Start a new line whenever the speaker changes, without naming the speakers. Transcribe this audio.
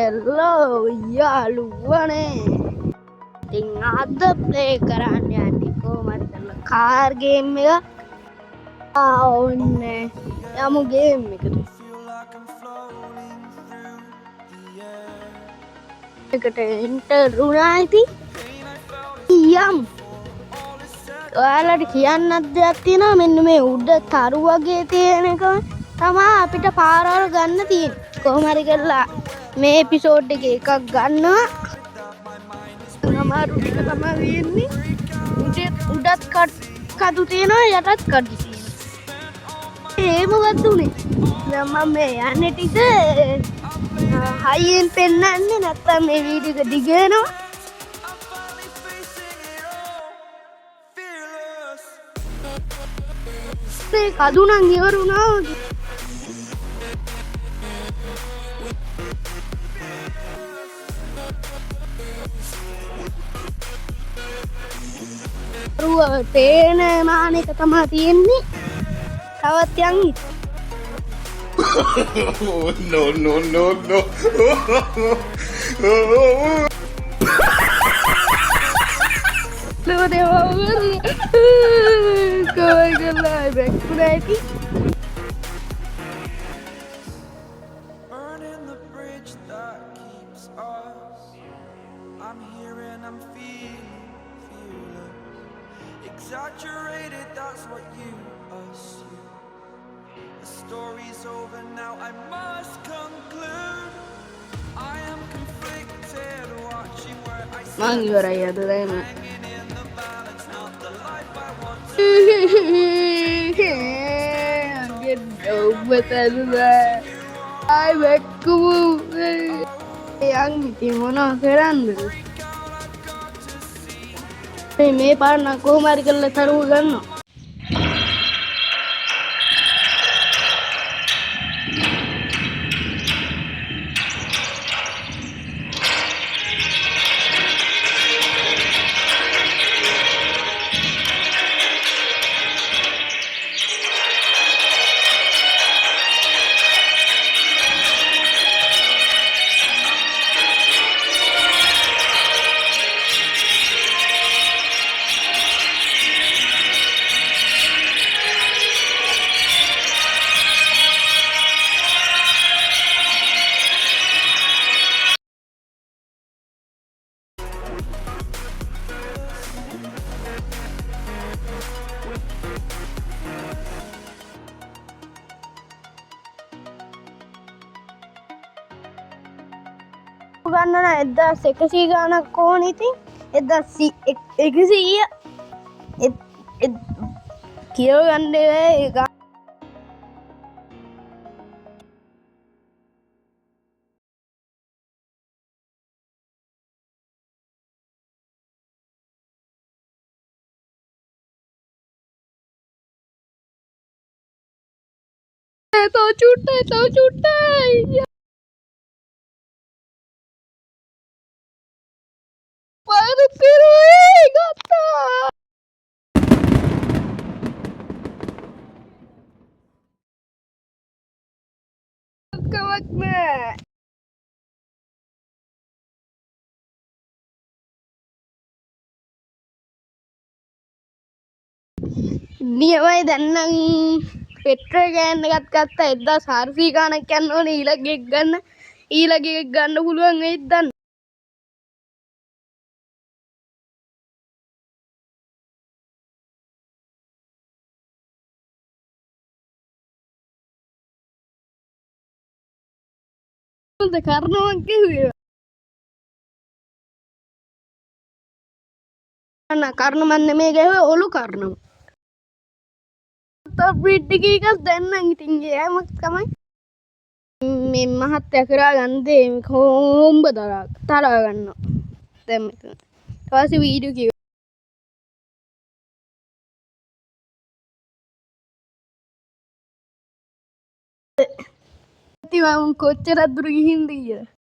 Hello, යාළුවනේ. ඉතින් අද ප්ලේ කරන්න යන්නේ කොහමද කියලා කාර් ගේම් එක. ඔන්නේ යමු ගේම් එකට. එකට එන්ටර් වුණා ඉතින් යමු. ඔයාලට කියන්නත් දෙයක් තියෙනවා. මෙන්න මේ උඩ තරු වගේ තියෙන එක තමයි අපිට පාරවල් ගන්න තියෙන්නේ. කොහොම හරි කරලා මේ එපිසෝඩ් එකේ එකක් ගන්නවා. අමාරු ටික තමයි වෙන්නේ. උඩත් කඩු තියෙනවා යටත් කඩු තියෙනවා. ඒ මොකක්ද උනේ? දැන් මම මේ යන්නේ ටික හයියෙන් පෙන්නන්නේ නැත්තම් මේ වීඩියෝ එක දිග වෙනවා. මේ කඩු නම් ඉවර වුණා. පේන මාන එක තමා තියෙන්නේ. තවත් යන්
no.
Burning the bridge that keeps us. I'm here and I'm feeling exaggerated, that's what you assume. The story's over now, I must conclude. I am conflicted, watching where I stand, hanging in the balance, not the life I want to
මේ පාරන කොහොම හරි කරලා තරුව ගන්නවා. ගන්න 1100 ගානක් ඕන. ඉතින් 1100 කියව ගන්න ඒක තව චුට්ටයි පාර පිරුවේ ගත්තා. කවක් නෑ. නියමයි. දැන් නම් පෙට්‍රල් ගෑන් එකක් ගත්තා. 1400 ගානක් යන්න ඕනේ ඊළඟ එක ගන්න පුළුවන් වෙයිද දන්න. කරනවා කිව්වේ. කර්ණ මන් නෙමෙයි ගෑවේ ඔලු කරනවා. පිටිකීකක් දැන්නම් ඉතින් යෑමක් තමයි මේ මහත්තයා කරා ගන්නේ කොම්බ තරා ගන්නවා. දැන් මෙතන ඊට පස්සේ වීඩියෝ කිව්වා. ඉතින් මම කොච්චර දුර ගිහින්ද කියලා